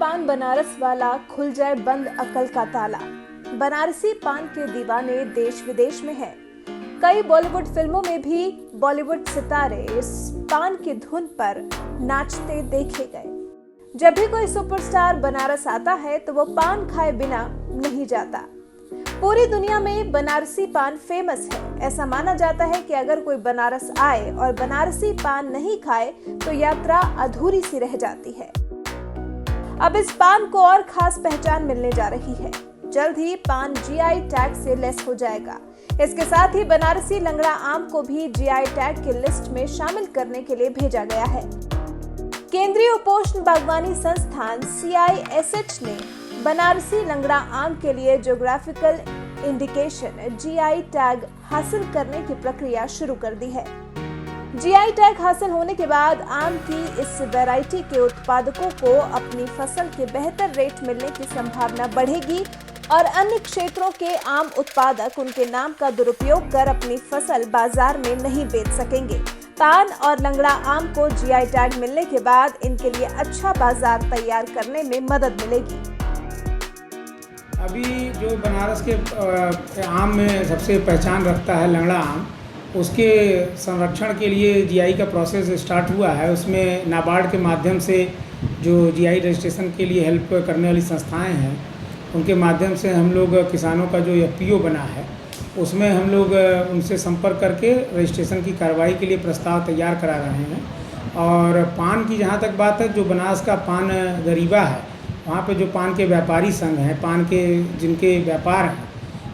पान बनारस वाला, खुल जाए बंद अकल का ताला। बनारसी पान के दीवाने देश विदेश में हैं। कई बॉलीवुड फिल्मों में भी बॉलीवुड सितारे इस पान की धुन पर नाचते देखे गए। जब भी कोई सुपरस्टार बनारस आता है तो वो पान खाए बिना नहीं जाता। पूरी दुनिया में बनारसी पान फेमस है। ऐसा माना जाता है कि अगर कोई बनारस आए और बनारसी पान नहीं खाए तो यात्रा अधूरी सी रह जाती है। अब इस पान को और खास पहचान मिलने जा रही है। जल्द ही पान जीआई टैग से लेस हो जाएगा। इसके साथ ही बनारसी लंगड़ा आम को भी जीआई टैग की लिस्ट में शामिल करने के लिए भेजा गया है। केंद्रीय उपोष्ण बागवानी संस्थान CISH ने बनारसी लंगड़ा आम के लिए ज्योग्राफिकल इंडिकेशन जीआई टैग हासिल करने की प्रक्रिया शुरू कर दी है। जीआई टैग हासिल होने के बाद आम की इस वैरायटी के उत्पादकों को अपनी फसल के बेहतर रेट मिलने की संभावना बढ़ेगी और अन्य क्षेत्रों के आम उत्पादक उनके नाम का दुरुपयोग कर अपनी फसल बाजार में नहीं बेच सकेंगे। पान और लंगड़ा आम को जीआई टैग मिलने के बाद इनके लिए अच्छा बाजार तैयार करने में मदद मिलेगी। अभी जो बनारस के आम में सबसे पहचान रखता है लंगड़ा आम, उसके संरक्षण के लिए जीआई का प्रोसेस स्टार्ट हुआ है। उसमें नाबार्ड के माध्यम से जो जीआई रजिस्ट्रेशन के लिए हेल्प करने वाली संस्थाएं हैं, उनके माध्यम से हम लोग किसानों का जो FPO बना है उसमें हम लोग उनसे संपर्क करके रजिस्ट्रेशन की कार्रवाई के लिए प्रस्ताव तैयार करा रहे हैं। और पान की जहाँ तक बात है, जो बनारस का पान गरीबा है, वहाँ पे जो पान के व्यापारी संघ हैं, पान के जिनके व्यापार हैं,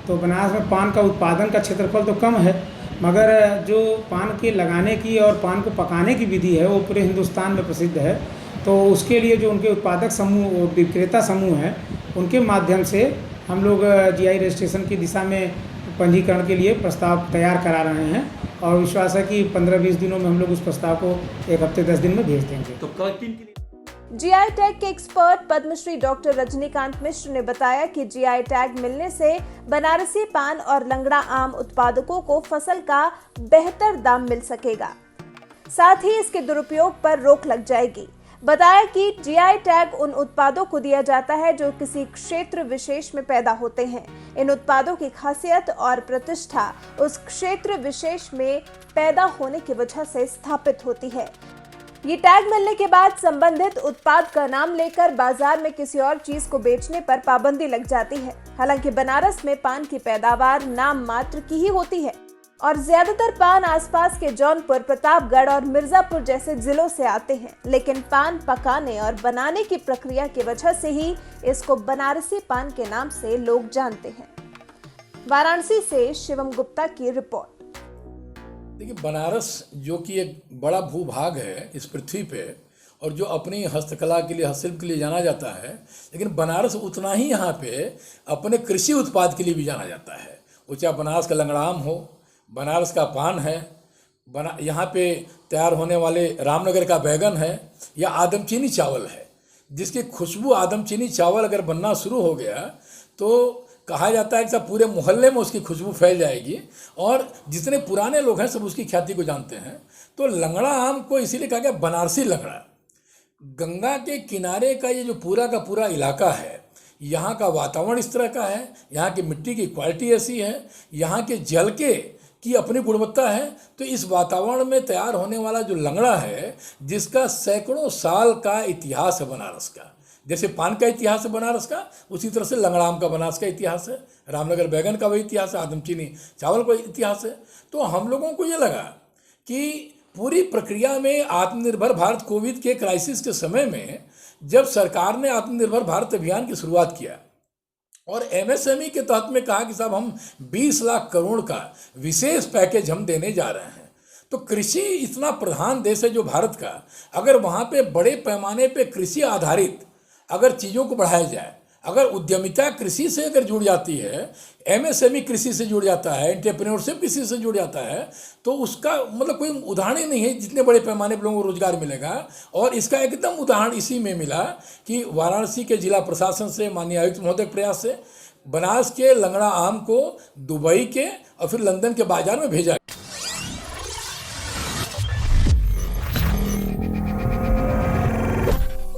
तो बनारस में पान का उत्पादन का क्षेत्रफल तो कम है, मगर जो पान के लगाने की और पान को पकाने की विधि है वो पूरे हिंदुस्तान में प्रसिद्ध है। तो उसके लिए जो उनके उत्पादक समूह, विक्रेता समूह हैं, उनके माध्यम से हम लोग जीआई रजिस्ट्रेशन की दिशा में पंजीकरण के लिए प्रस्ताव तैयार करा रहे हैं और विश्वास है कि 15-20 दिनों में हम लोग उस प्रस्ताव को 1 हफ्ते 10 दिन में भेज देंगे। तो जीआई टैग के एक्सपर्ट पद्मश्री डॉक्टर रजनीकांत मिश्र ने बताया कि जीआई टैग मिलने से बनारसी पान और लंगड़ा आम उत्पादकों को फसल का बेहतर दाम मिल सकेगा। साथ ही इसके दुरुपयोग पर रोक लग जाएगी। बताया कि जीआई टैग उन उत्पादों को दिया जाता है जो किसी क्षेत्र विशेष में पैदा होते हैं। इन उत्पादों की खासियत और प्रतिष्ठा उस क्षेत्र विशेष में पैदा होने की वजह से स्थापित होती है। ये टैग मिलने के बाद संबंधित उत्पाद का नाम लेकर बाजार में किसी और चीज को बेचने पर पाबंदी लग जाती है। हालांकि बनारस में पान की पैदावार नाम मात्र की ही होती है और ज्यादातर पान आसपास के जौनपुर, प्रतापगढ़ और मिर्जापुर जैसे जिलों से आते हैं, लेकिन पान पकाने और बनाने की प्रक्रिया की वजह से ही इसको बनारसी पान के नाम से लोग जानते हैं। वाराणसी से शिवम गुप्ता की रिपोर्ट। देखिए, बनारस जो कि एक बड़ा भूभाग है इस पृथ्वी पे और जो अपनी हस्तकला के लिए, हस्तशिल्प के लिए जाना जाता है, लेकिन बनारस उतना ही यहाँ पे अपने कृषि उत्पाद के लिए भी जाना जाता है। वो चाहे बनारस का लंगड़ा आम हो, बनारस का पान है, यहाँ पे तैयार होने वाले रामनगर का बैगन है या आदमचीनी चावल है, जिसकी खुशबू आदमचीनी चावल अगर बनना शुरू हो गया तो कहा जाता है कि सब पूरे मोहल्ले में उसकी खुशबू फैल जाएगी और जितने पुराने लोग हैं सब उसकी ख्याति को जानते हैं। तो लंगड़ा आम को इसीलिए कहा गया बनारसी लंगड़ा। गंगा के किनारे का ये जो पूरा का पूरा इलाका है, यहाँ का वातावरण इस तरह का है, यहाँ की मिट्टी की क्वालिटी ऐसी है, यहाँ के जल की अपनी गुणवत्ता है। तो इस वातावरण में तैयार होने वाला जो लंगड़ा है, जिसका सैकड़ों साल का इतिहास है बनारस का, जैसे पान का इतिहास है बनारस का, उसी तरह से लंगड़ा आम का बनारस का इतिहास है, रामनगर बैगन का वही इतिहास है, आदमचीनी चावल का इतिहास है। तो हम लोगों को ये लगा कि पूरी प्रक्रिया में आत्मनिर्भर भारत, कोविड के क्राइसिस के समय में जब सरकार ने आत्मनिर्भर भारत अभियान की शुरुआत किया और MSME के तहत में कहा कि साहब हम 20 लाख करोड़ का विशेष पैकेज हम देने जा रहे हैं, तो कृषि इतना प्रधान देश है जो भारत का, अगर वहाँ पे बड़े पैमाने पे कृषि आधारित अगर चीज़ों को बढ़ाया जाए, अगर उद्यमिता कृषि से अगर जुड़ जाती है, MSME कृषि से जुड़ जाता है, एंटरप्रेन्योरशिप कृषि से जुड़ जाता है, तो उसका मतलब कोई उदाहरण ही नहीं है जितने बड़े पैमाने पर लोगों को रोजगार मिलेगा। और इसका एकदम उदाहरण इसी में मिला कि वाराणसी के जिला प्रशासन से, माननीय आयुक्त महोदय के प्रयास से बनारस के लंगड़ा आम को दुबई के और फिर लंदन के बाजार में भेजा।